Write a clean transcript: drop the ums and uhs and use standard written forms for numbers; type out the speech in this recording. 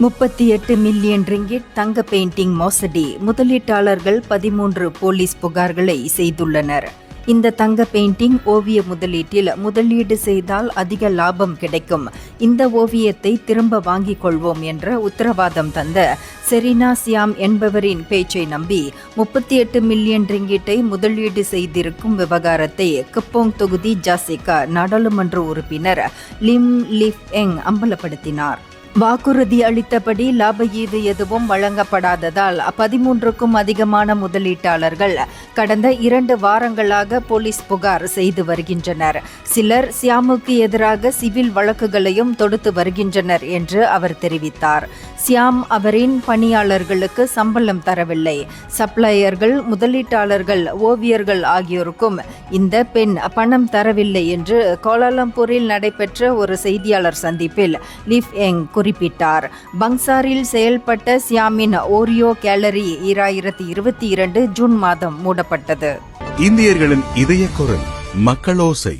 38 million ringgit தங்க painting மோசடி. முதலீட்டாளர்கள் 13 போலீஸ் புகார்களை செய்துள்ளனர். இந்த தங்க பெயிண்டிங் ஓவிய முதலீட்டில் முதலீடு செய்தால் அதிக லாபம் கிடைக்கும், இந்த ஓவியத்தை திரும்ப வாங்கிக் கொள்வோம் என்ற உத்தரவாதம் தந்த செரீனா சியாம் என்பவரின் பேச்சை நம்பி 38 மில்லியன் ரிங்கிட்டை முதலீடு செய்திருக்கும் விவகாரத்தை கெப்போங் தொகுதி ஜாசிகா நாடாளுமன்ற உறுப்பினர் லிம் லிஃப் எங் அம்பலப்படுத்தினார். வாக்குறுதி அளித்தபடி லாப ஈடு எதுவும் வழங்கப்படாததால் 13க்கும் அதிகமான முதலீட்டாளர்கள் கடந்த 2 வாரங்களாக போலீஸ் புகார் செய்து வருகின்றனர். சிலர் சியாமுக்கு எதிராக சிவில் வழக்குகளையும் தொடுத்து வருகின்றனர் என்று அவர் தெரிவித்தார். சியாம் அவரின் பணியாளர்களுக்கு சம்பளம் தரவில்லை. சப்ளையர்கள், முதலீட்டாளர்கள், ஓவியர்கள் ஆகியோருக்கும் இந்த பெண் பணம் தரவில்லை என்று கோலாலம்பூரில் நடைபெற்ற ஒரு செய்தியாளர் சந்திப்பில் லிஃப் எங் குறிப்பிட்டார். பங்சாரில் செயல்பட்ட சியாமின் ஓரியோ கேலரி 2022 ஜூன் மாதம் மூடப்பட்டது. இந்தியர்களின் இதய குரல் மக்களோசை.